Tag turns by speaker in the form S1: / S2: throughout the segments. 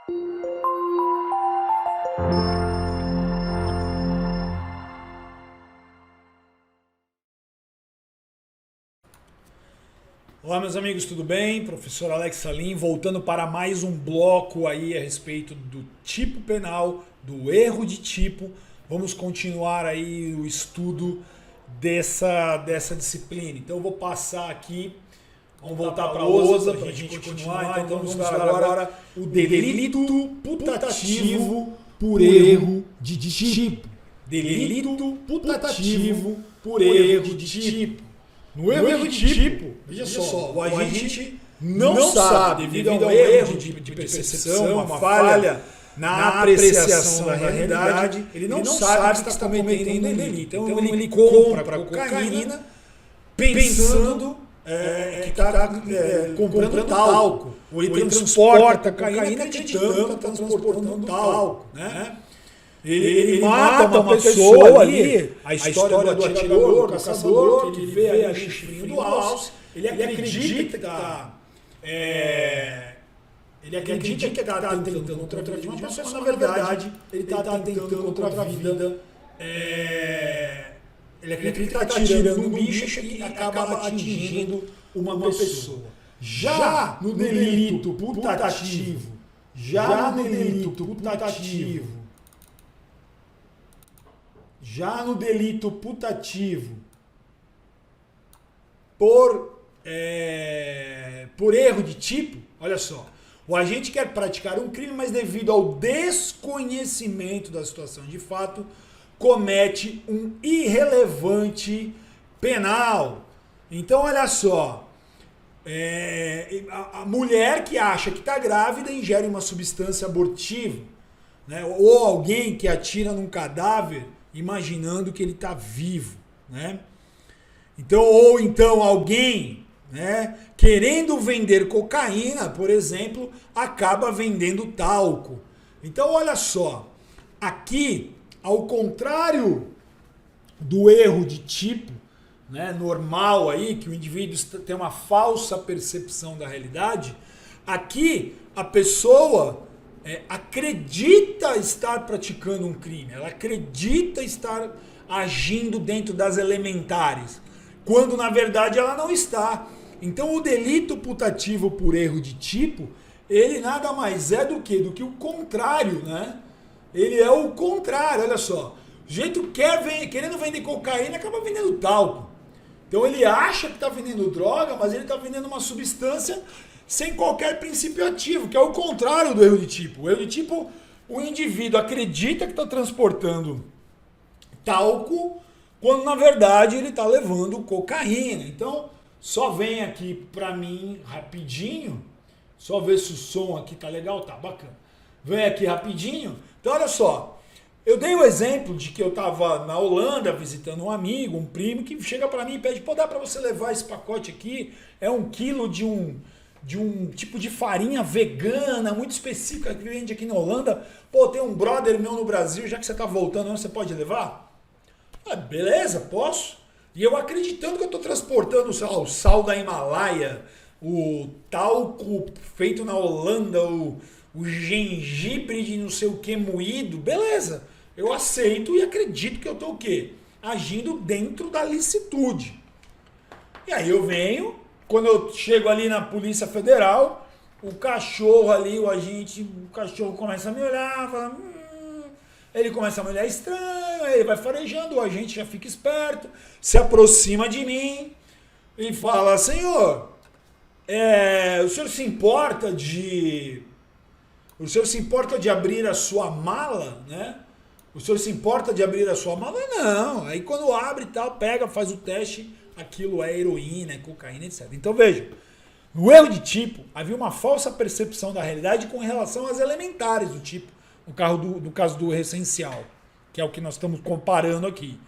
S1: Olá meus amigos, tudo bem? Professor Alex Salim, voltando para mais um bloco aí a respeito do tipo penal, do erro de tipo. Vamos continuar aí o estudo dessa disciplina. Então eu vou passar aqui, vamos voltar para a lousa para a gente continuar. Então vamos estudar agora o delito putativo por erro de tipo. Delito putativo por erro de tipo. No erro de tipo, veja só, o agente não sabe, devido a um erro de percepção, uma falha na apreciação da realidade, ele não sabe que está cometendo um delito. Então ele compra cocaína pensando que está comprando talco. Ou ele transporta cocaína acreditando que está transportando talco, né? Ele mata uma pessoa ali, a história do atirador, do caçador, que ele vê ali o chifrinho do alce, ele acredita que está tentando contra a vida de uma pessoa, mas na verdade ele está tentando contra a vida, ele acredita que está atirando um bicho e acaba atingindo uma pessoa. Já no delito putativo, por erro de tipo, olha só, o agente quer praticar um crime, mas devido ao desconhecimento da situação de fato, comete um irrelevante penal. Então, olha só, a mulher que acha que está grávida ingere uma substância abortiva, né? Ou alguém que atira num cadáver imaginando que ele está vivo, né? Ou então alguém, né, querendo vender cocaína, por exemplo, acaba vendendo talco. Então olha só, aqui, ao contrário do erro de tipo, né, normal aí, que o indivíduo tem uma falsa percepção da realidade, aqui a pessoa acredita estar praticando um crime, ela acredita estar agindo dentro das elementares, quando na verdade ela não está. Então o delito putativo por erro de tipo, ele nada mais é do que o contrário, né? Ele é o contrário, olha só. O jeito querendo vender cocaína, acaba vendendo talco. Então ele acha que está vendendo droga, mas ele está vendendo uma substância sem qualquer princípio ativo, que é o contrário do erro de tipo. O erro de tipo, o indivíduo acredita que está transportando talco, quando na verdade ele está levando cocaína. Então, só vem aqui para mim rapidinho, só ver se o som aqui tá legal, tá bacana. Vem aqui rapidinho. Então, olha só, eu dei o exemplo de que eu estava na Holanda visitando um amigo, um primo, que chega para mim e pede, pô, dá para você levar esse pacote aqui? É 1 quilo de um tipo de farinha vegana, muito específica, que vende aqui na Holanda. Pô, tem um brother meu no Brasil, já que você tá voltando, você pode levar? Ah, beleza, posso. E eu acreditando que eu estou transportando o sal da Himalaia, o talco feito na Holanda, o gengibre de não sei o que moído, beleza. Eu aceito e acredito que eu estou o quê? Agindo dentro da licitude. E aí eu venho, quando eu chego ali na Polícia Federal, o cachorro ali, o cachorro começa a me olhar, fala, ele começa a me olhar estranho, ele vai farejando, o agente já fica esperto, se aproxima de mim e fala, senhor, o senhor se importa de abrir a sua mala, né? O senhor se importa de abrir a sua mala? Não. Aí quando abre e tal, pega, faz o teste, aquilo é heroína, é cocaína, etc. Então veja, no erro de tipo, havia uma falsa percepção da realidade com relação às elementares do tipo, no caso do essencial, que é o que nós estamos comparando aqui.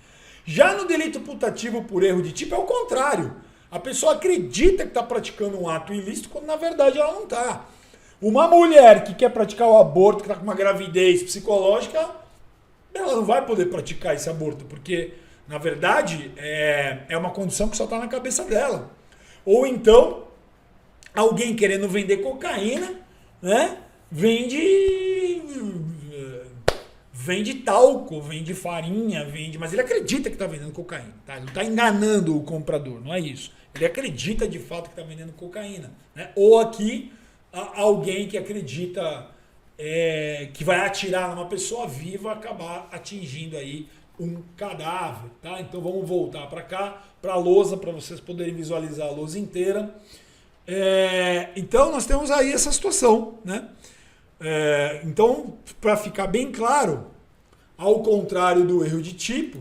S1: Já no delito putativo por erro de tipo é o contrário. A pessoa acredita que está praticando um ato ilícito quando na verdade ela não está. Uma mulher que quer praticar o aborto, que está com uma gravidez psicológica, ela não vai poder praticar esse aborto, porque na verdade é uma condição que só está na cabeça dela. Ou então, alguém querendo vender cocaína, né? vende talco, vende farinha, mas ele acredita que está vendendo cocaína, tá? Ele não está enganando o comprador, não é isso. Ele acredita de fato que está vendendo cocaína, né? Ou aqui alguém que acredita que vai atirar numa pessoa viva acabar atingindo aí um cadáver, tá? Então vamos voltar para cá, para a lousa, para vocês poderem visualizar a lousa inteira. Então nós temos aí essa situação, né? Então, para ficar bem claro, ao contrário do erro de tipo,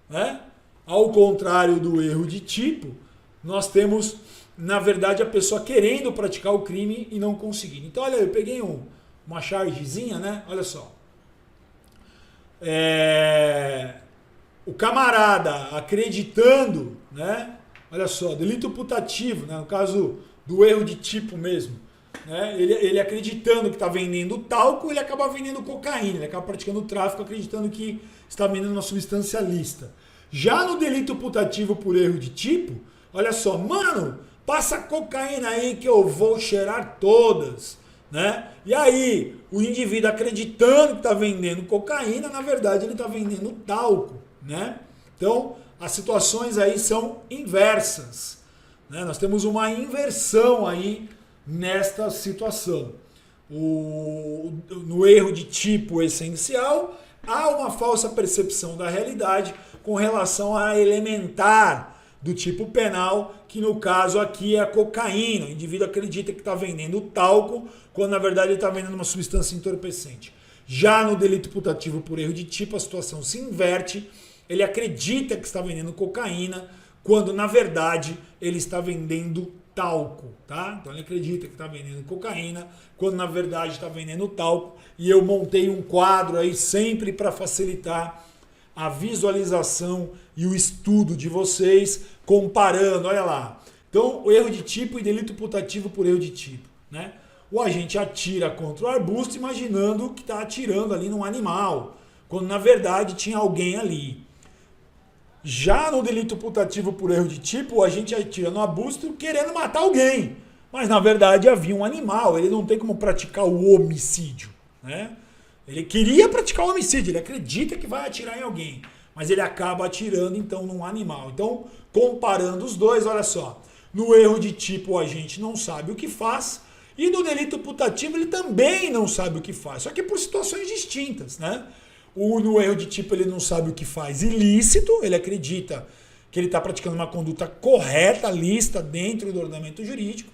S1: né? Ao contrário do erro de tipo, nós temos, na verdade, a pessoa querendo praticar o crime e não conseguindo. Então, olha, eu peguei uma chargezinha, né? Olha só. O camarada acreditando, né? Olha só, delito putativo, né? No caso do erro de tipo mesmo. Né? Ele acreditando que está vendendo talco, ele acaba vendendo cocaína, ele acaba praticando tráfico acreditando que está vendendo uma substância lícita. Já no delito putativo por erro de tipo, olha só, mano, passa cocaína aí que eu vou cheirar todas. Né? E aí, o indivíduo acreditando que está vendendo cocaína, na verdade ele está vendendo talco. Né? Então, as situações aí são inversas. Né? Nós temos uma inversão aí nesta situação. No erro de tipo essencial, há uma falsa percepção da realidade com relação a elementar do tipo penal, que no caso aqui é a cocaína. O indivíduo acredita que está vendendo talco, quando na verdade ele está vendendo uma substância entorpecente. Já no delito putativo por erro de tipo, a situação se inverte. Ele acredita que está vendendo cocaína, quando na verdade ele está vendendo talco, tá? Então ele acredita que está vendendo cocaína, quando na verdade está vendendo talco. E eu montei um quadro aí sempre para facilitar a visualização e o estudo de vocês, comparando, olha lá. Então, o erro de tipo e delito putativo por erro de tipo, né? O agente atira contra o arbusto imaginando que está atirando ali num animal, quando na verdade tinha alguém ali. Já no delito putativo por erro de tipo, o agente atira no arbusto querendo matar alguém. Mas na verdade havia um animal, ele não tem como praticar o homicídio. Né? Ele queria praticar o homicídio, ele acredita que vai atirar em alguém. Mas ele acaba atirando então num animal. Então, comparando os dois, olha só. No erro de tipo o agente não sabe o que faz. E no delito putativo ele também não sabe o que faz. Só que por situações distintas, né? No erro de tipo ele não sabe o que faz ilícito, ele acredita que ele está praticando uma conduta correta, lícita, dentro do ordenamento jurídico.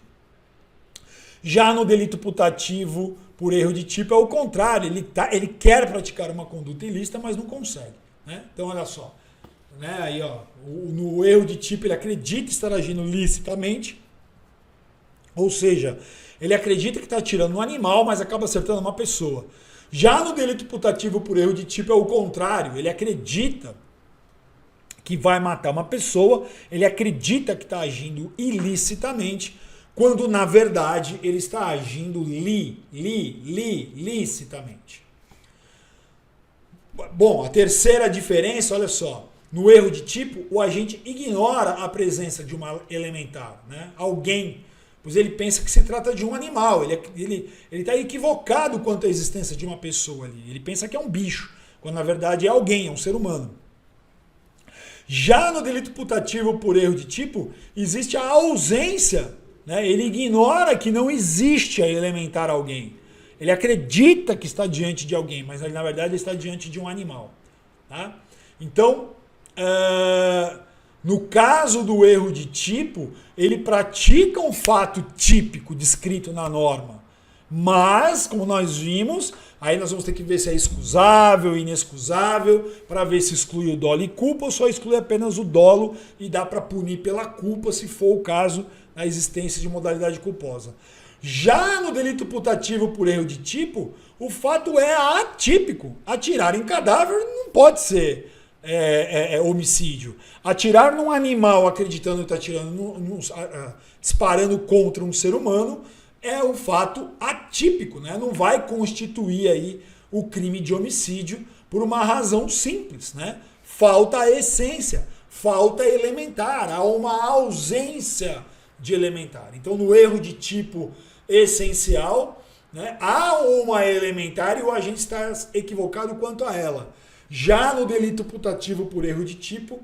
S1: Já no delito putativo por erro de tipo é o contrário, ele quer praticar uma conduta ilícita, mas não consegue. Né? Então olha só, né? Aí, ó, no erro de tipo ele acredita estar agindo licitamente, ou seja, ele acredita que está atirando no animal, mas acaba acertando uma pessoa. Já no delito putativo por erro de tipo é o contrário, ele acredita que vai matar uma pessoa, ele acredita que está agindo ilicitamente, quando na verdade ele está agindo licitamente. Bom, a terceira diferença, olha só, no erro de tipo o agente ignora a presença de uma elementar, né? Alguém, pois ele pensa que se trata de um animal, ele está equivocado quanto à existência de uma pessoa ali. Ele pensa que é um bicho, quando na verdade é alguém, é um ser humano. Já no delito putativo por erro de tipo, existe a ausência, né? Ele ignora que não existe a elementar alguém. Ele acredita que está diante de alguém, mas na verdade está diante de um animal. Tá? Então, no caso do erro de tipo, ele pratica um fato típico descrito na norma. Mas, como nós vimos, aí nós vamos ter que ver se é excusável, inexcusável, para ver se exclui o dolo e culpa ou só exclui apenas o dolo e dá para punir pela culpa, se for o caso, na existência de modalidade culposa. Já no delito putativo por erro de tipo, o fato é atípico. Atirar em cadáver não pode ser homicídio. Atirar num animal acreditando que está disparando contra um ser humano é um fato atípico, né? Não vai constituir aí o crime de homicídio por uma razão simples, né? Falta a essência, falta elementar, há uma ausência de elementar. Então, no erro de tipo essencial, né? Há uma elementar e o agente está equivocado quanto a ela. Já no delito putativo por erro de tipo,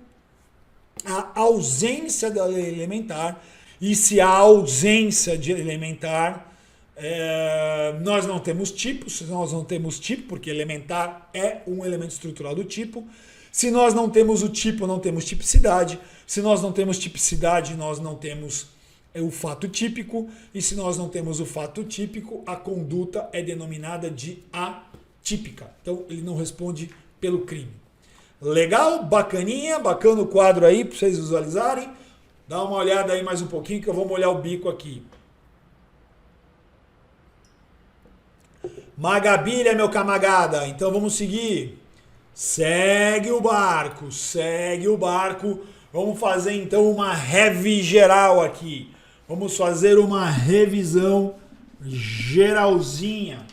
S1: a ausência da lei elementar, e se há ausência de elementar, nós não temos tipo. Se nós não temos tipo, porque elementar é um elemento estrutural do tipo. Se nós não temos o tipo, não temos tipicidade. Se nós não temos tipicidade, nós não temos o fato típico. E se nós não temos o fato típico, a conduta é denominada de atípica. Então ele não responde pelo crime. Legal? Bacaninha? Bacana o quadro aí para vocês visualizarem. Dá uma olhada aí mais um pouquinho que eu vou molhar o bico aqui. Magabilha, meu camarada. Então vamos seguir. Segue o barco, segue o barco. Vamos fazer então uma revi geral aqui. Vamos fazer uma revisão geralzinha.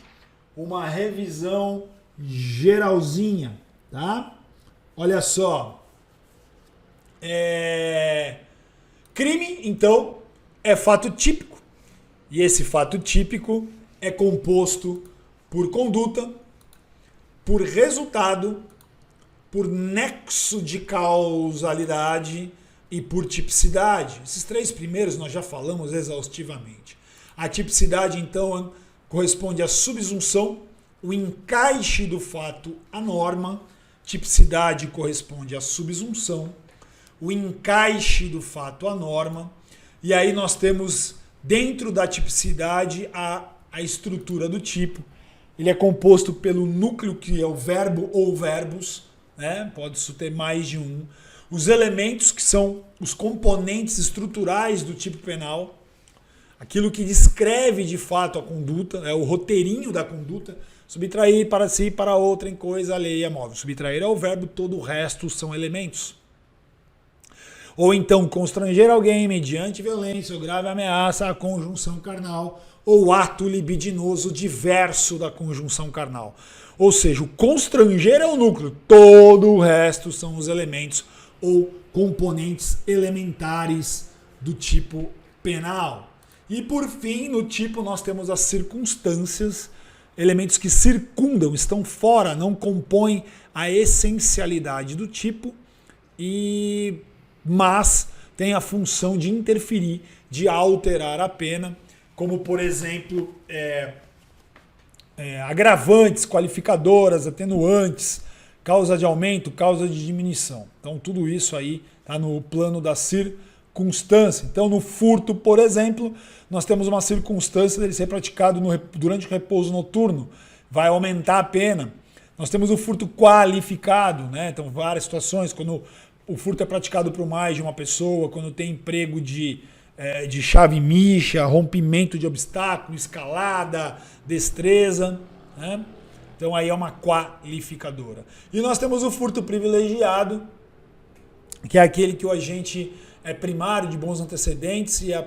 S1: Uma revisão geralzinha, tá? Olha só. Crime, então, é fato típico. E esse fato típico é composto por conduta, por resultado, por nexo de causalidade e por tipicidade. Esses três primeiros nós já falamos exaustivamente. A tipicidade, então, corresponde à subsunção, o encaixe do fato à norma. Tipicidade corresponde à subsunção, o encaixe do fato à norma. E aí nós temos, dentro da tipicidade, a estrutura do tipo. Ele é composto pelo núcleo, que é o verbo ou verbos, né? Pode ter mais de um. Os elementos, que são os componentes estruturais do tipo penal, aquilo que descreve de fato a conduta, o roteirinho da conduta. Subtrair para si, para outra, em coisa alheia móvel. Subtrair é o verbo, todo o resto são elementos. Ou então, constranger alguém mediante violência ou grave ameaça à conjunção carnal, ou ato libidinoso diverso da conjunção carnal. Ou seja, o constranger é o núcleo, todo o resto são os elementos ou componentes elementares do tipo penal. E por fim, no tipo nós temos as circunstâncias, elementos que circundam, estão fora, não compõem a essencialidade do tipo, mas tem a função de interferir, de alterar a pena, como por exemplo agravantes, qualificadoras, atenuantes, causa de aumento, causa de diminuição. Então tudo isso aí está no plano da circunstância. Então no furto, por exemplo, nós temos uma circunstância dele ser praticado durante o repouso noturno, vai aumentar a pena. Nós temos o furto qualificado, né? Então várias situações, quando o furto é praticado por mais de uma pessoa, quando tem emprego de chave micha, rompimento de obstáculo, escalada, destreza, né? Então aí é uma qualificadora. E nós temos o furto privilegiado, que é aquele que o agente é primário, de bons antecedentes e é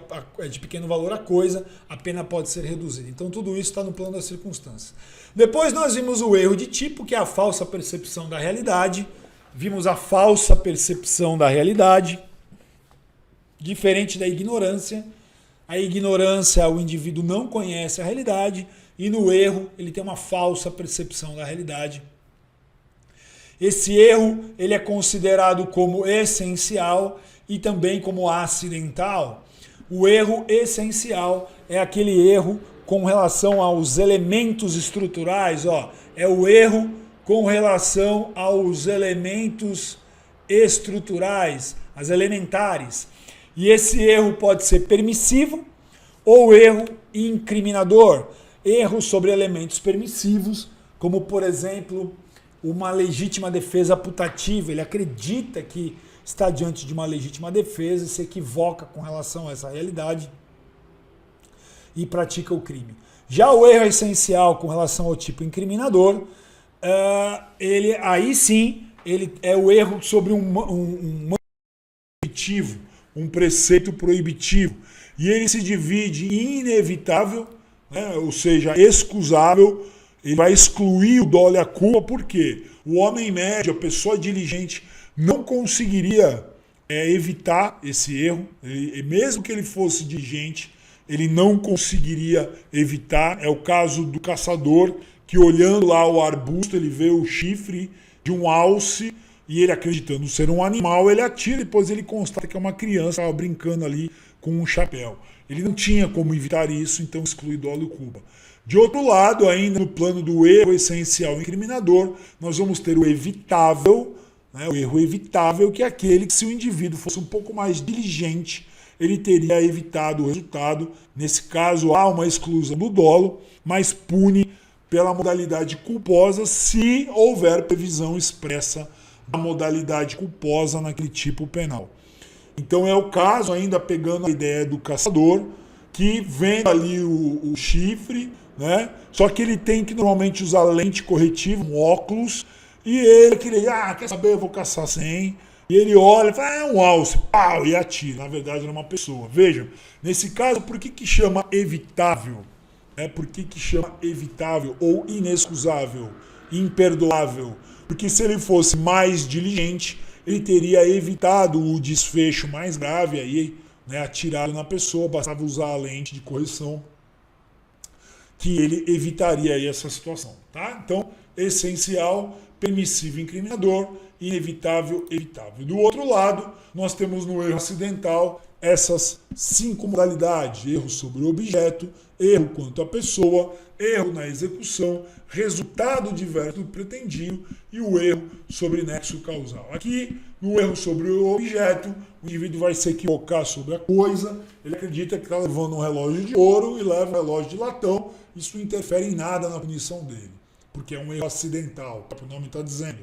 S1: de pequeno valor a coisa, a pena pode ser reduzida. Então tudo isso está no plano das circunstâncias. Depois nós vimos o erro de tipo, que é a falsa percepção da realidade. Vimos a falsa percepção da realidade, diferente da ignorância. A ignorância, o indivíduo não conhece a realidade, e no erro ele tem uma falsa percepção da realidade. Esse erro ele é considerado como essencial e também como acidental. O erro essencial é aquele erro com relação aos elementos estruturais, é o erro com relação aos elementos estruturais, as elementares. E esse erro pode ser permissivo ou erro incriminador. Erro sobre elementos permissivos, como por exemplo, uma legítima defesa putativa. Ele acredita que está diante de uma legítima defesa e se equivoca com relação a essa realidade e pratica o crime. Já o erro essencial com relação ao tipo incriminador, aí sim, ele é o erro sobre um proibitivo, um preceito proibitivo. E ele se divide em inevitável, né, ou seja, excusável. Ele vai excluir o dolo e a culpa, porque o homem médio, a pessoa diligente, não conseguiria evitar esse erro, mesmo que ele fosse diligente, ele não conseguiria evitar. É o caso do caçador que, olhando lá o arbusto, ele vê o chifre de um alce e ele, acreditando ser um animal, ele atira, depois ele constata que é uma criança, estava brincando ali com um chapéu. Ele não tinha como evitar isso, então exclui dolo e culpa. De outro lado, ainda no plano do erro essencial incriminador, nós vamos ter o evitável, né, o erro evitável, que é aquele que, se o indivíduo fosse um pouco mais diligente, ele teria evitado o resultado. Nesse caso, há uma exclusão do dolo, mas pune pela modalidade culposa se houver previsão expressa da modalidade culposa naquele tipo penal. Então é o caso, ainda pegando a ideia do caçador, que vendo ali o chifre, né? Só que ele tem que normalmente usar lente corretiva, um óculos, e ele quer saber, eu vou caçar sem. E ele olha e fala, é um alce, pau, e atira. Na verdade era uma pessoa. Vejam, nesse caso, por que chama evitável? Por que chama evitável ou inexcusável, imperdoável? Porque se ele fosse mais diligente, ele teria evitado o desfecho mais grave, aí, né, atirado na pessoa, bastava usar a lente de correção, que ele evitaria aí essa situação. Tá? Então, essencial, permissivo, incriminador, inevitável, evitável. Do outro lado, nós temos no erro acidental essas 5 modalidades: erro sobre o objeto, erro quanto à pessoa, erro na execução, resultado diverso do pretendido e o erro sobre nexo causal. Aqui, no erro sobre o objeto, o indivíduo vai se equivocar sobre a coisa, ele acredita que está levando um relógio de ouro e leva um relógio de latão, isso não interfere em nada na punição dele, porque é um erro acidental, o nome está dizendo.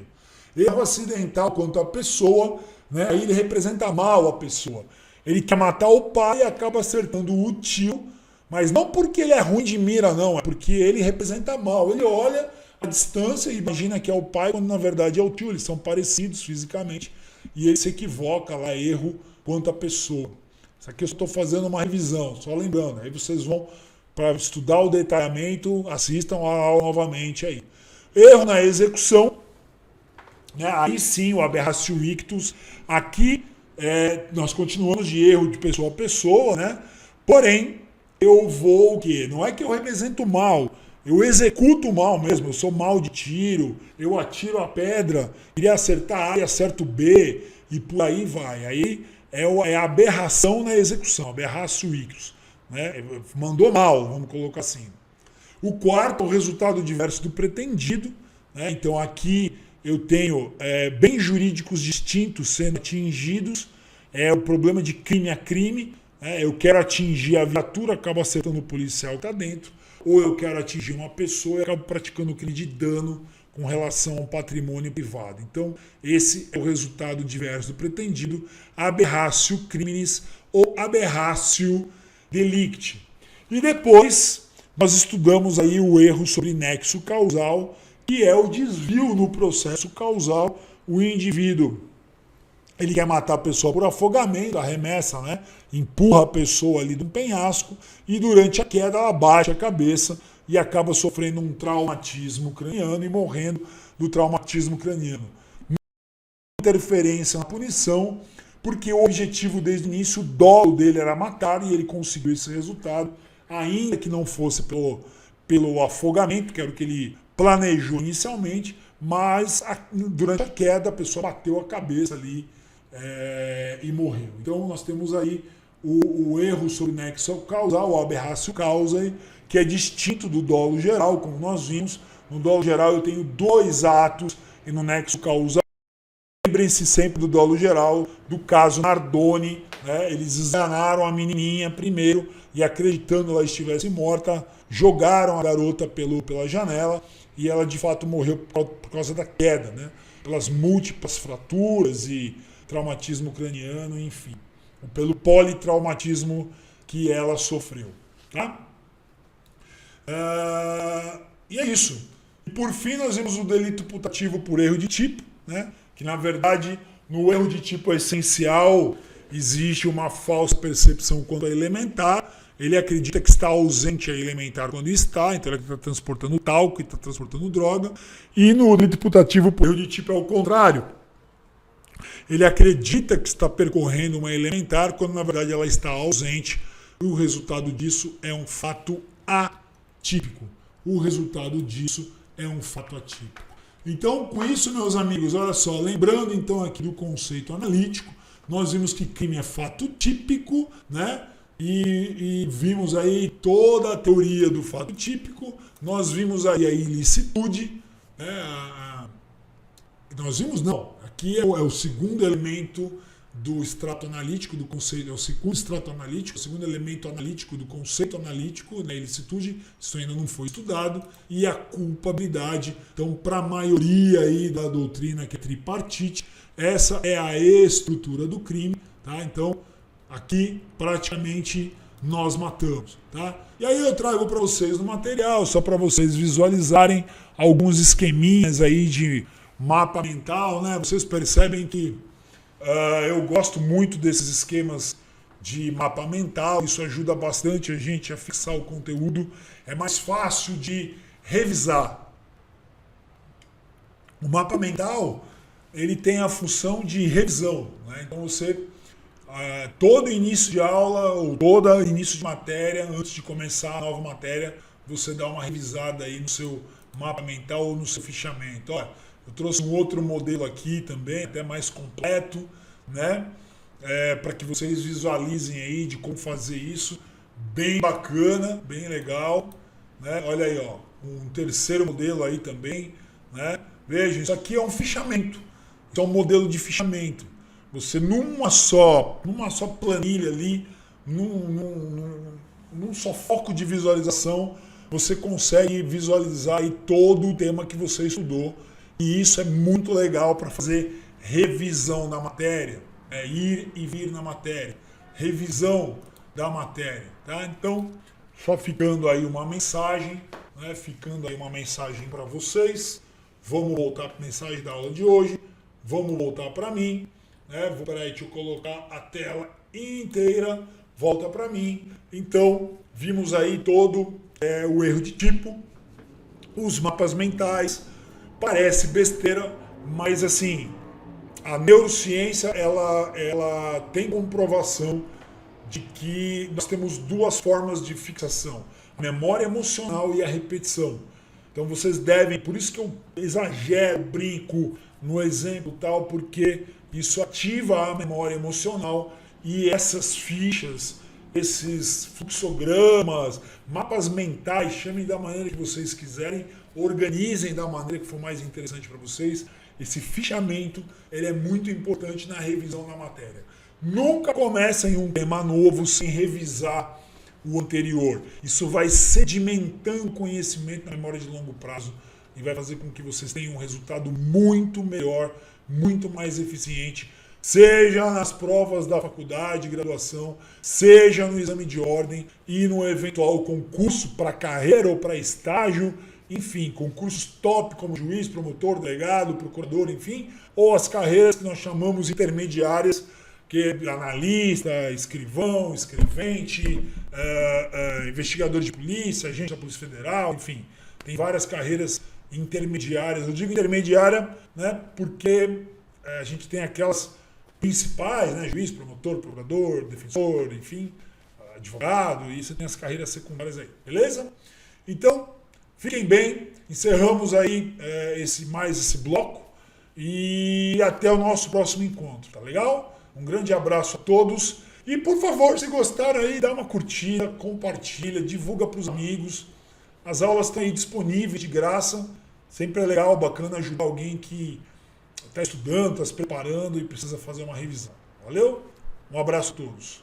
S1: Erro acidental quanto à pessoa, né, aí ele representa mal a pessoa. Ele quer matar o pai e acaba acertando o tio, mas não porque ele é ruim de mira, não, é porque ele representa mal. Ele olha a distância e imagina que é o pai, quando na verdade é o tio, eles são parecidos fisicamente, e ele se equivoca lá, erro quanto à pessoa. Isso aqui eu estou fazendo uma revisão, só lembrando, aí vocês vão, para estudar o detalhamento, assistam a aula novamente aí. Erro na execução, né? Aí sim, o aberratio ictus, aqui nós continuamos de erro de pessoa a pessoa, né? Porém, eu vou o quê? Não é que eu represento mal, eu executo mal mesmo, eu sou mal de tiro, eu atiro a pedra, queria acertar A e acerto B, e por aí vai. Aí é a aberração na execução, aberratio ictus, né? Mandou mal, vamos colocar assim. O quarto é o resultado diverso do pretendido, né? Então aqui eu tenho bens jurídicos distintos sendo atingidos, o problema de crime a crime, eu quero atingir a viatura, acabo acertando o policial que está dentro, ou eu quero atingir uma pessoa e acabo praticando crime de dano com relação ao patrimônio privado. Então, esse é o resultado diverso do pretendido, aberratio criminis ou aberratio delicti. E depois, nós estudamos aí o erro sobre nexo causal, que é o desvio no processo causal. O indivíduo, ele quer matar a pessoa por afogamento, arremessa, né? Empurra a pessoa ali de um penhasco e durante a queda ela baixa a cabeça e acaba sofrendo um traumatismo craniano e morrendo do traumatismo craniano. Interferência na punição, porque o objetivo desde o início, o dolo dele era matar e ele conseguiu esse resultado, ainda que não fosse pelo afogamento, que era o que ele planejou inicialmente, mas durante a queda a pessoa bateu a cabeça ali e morreu. Então nós temos aí o erro sobre nexo causal, o aberratio causae, que é distinto do dolo geral, como nós vimos. No dolo geral eu tenho 2 atos e no nexo causal, lembrem-se sempre do dolo geral, do caso Nardoni, né? Eles esganaram a menininha primeiro e, acreditando que ela estivesse morta, jogaram a garota pela janela e ela de fato morreu por causa da queda, né? Pelas múltiplas fraturas e traumatismo craniano, enfim, pelo politraumatismo que ela sofreu. Tá? E é isso. E por fim nós vemos o delito putativo por erro de tipo, né? Que na verdade no erro de tipo essencial existe uma falsa percepção quanto a elementar. Ele acredita que está ausente a elementar quando está, então ele está transportando talco, está transportando droga. E no delito putativo por erro de tipo é o contrário. Ele acredita que está percorrendo uma elementar quando na verdade ela está ausente o resultado disso é um fato atípico. O resultado disso é um fato atípico. Então, com isso, meus amigos, olha só, lembrando então aqui do conceito analítico, nós vimos que crime é fato típico, né? E vimos aí toda a teoria do fato típico, nós vimos aí a ilicitude, né? Nós vimos, não, aqui é o segundo elemento do extrato analítico, do conceito, é o segundo extrato analítico, o segundo elemento analítico do conceito analítico, né, ilicitude, isso ainda não foi estudado, e a culpabilidade. Então, para a maioria aí da doutrina que é tripartite, essa é a estrutura do crime, tá? Então, aqui praticamente nós matamos, tá? E aí eu trago para vocês no material, só para vocês visualizarem alguns esqueminhas aí de mapa mental, né? Vocês percebem que eu gosto muito desses esquemas de mapa mental, isso ajuda bastante a gente a fixar o conteúdo, é mais fácil de revisar. O mapa mental, ele tem a função de revisão, né? Então você, todo início de aula ou todo início de matéria, antes de começar a nova matéria, você dá uma revisada aí no seu mapa mental ou no seu fichamento. Olha, eu trouxe um outro modelo aqui também, até mais completo, né? Para que vocês visualizem aí de como fazer isso. Bem bacana, bem legal, né? Olha aí, ó, um terceiro modelo aí também, né? Veja, isso aqui é um fichamento. Então, um modelo de fichamento. Você numa só planilha ali, num só foco de visualização, você consegue visualizar aí todo o tema que você estudou. E isso é muito legal para fazer revisão da matéria, ir e vir na matéria, revisão da matéria, tá? Então, só ficando aí uma mensagem, né? Ficando aí uma mensagem para vocês. Vamos voltar para a mensagem da aula de hoje, vamos voltar para mim, né? Peraí, deixa eu colocar a tela inteira, volta para mim. Então, vimos aí todo o erro de tipo, os mapas mentais. Parece besteira, mas assim, a neurociência ela tem comprovação de que nós temos duas formas de fixação, a memória emocional e a repetição. Então vocês devem, por isso que eu exagero, brinco no exemplo tal, porque isso ativa a memória emocional e essas fichas, esses fluxogramas, mapas mentais, chamem da maneira que vocês quiserem, organizem da maneira que for mais interessante para vocês. Esse fichamento ele é muito importante na revisão da matéria. Nunca comecem um tema novo sem revisar o anterior. Isso vai sedimentando conhecimento na memória de longo prazo e vai fazer com que vocês tenham um resultado muito melhor, muito mais eficiente, seja nas provas da faculdade, graduação, seja no exame de ordem e no eventual concurso para carreira ou para estágio, enfim, concursos top como juiz, promotor, delegado, procurador, enfim, ou as carreiras que nós chamamos intermediárias, que é analista, escrivão, escrevente, investigador de polícia, agente da Polícia Federal, enfim, tem várias carreiras intermediárias. Eu digo intermediária, né, porque a gente tem aquelas principais, né, juiz, promotor, procurador, defensor, enfim, advogado, e você tem as carreiras secundárias aí, beleza? Então, fiquem bem, encerramos aí esse bloco e até o nosso próximo encontro, tá legal? Um grande abraço a todos e, por favor, se gostaram aí, dá uma curtida, compartilha, divulga para os amigos. As aulas estão aí disponíveis de graça, sempre é legal, bacana ajudar alguém que está estudando, está se preparando e precisa fazer uma revisão. Valeu? Um abraço a todos.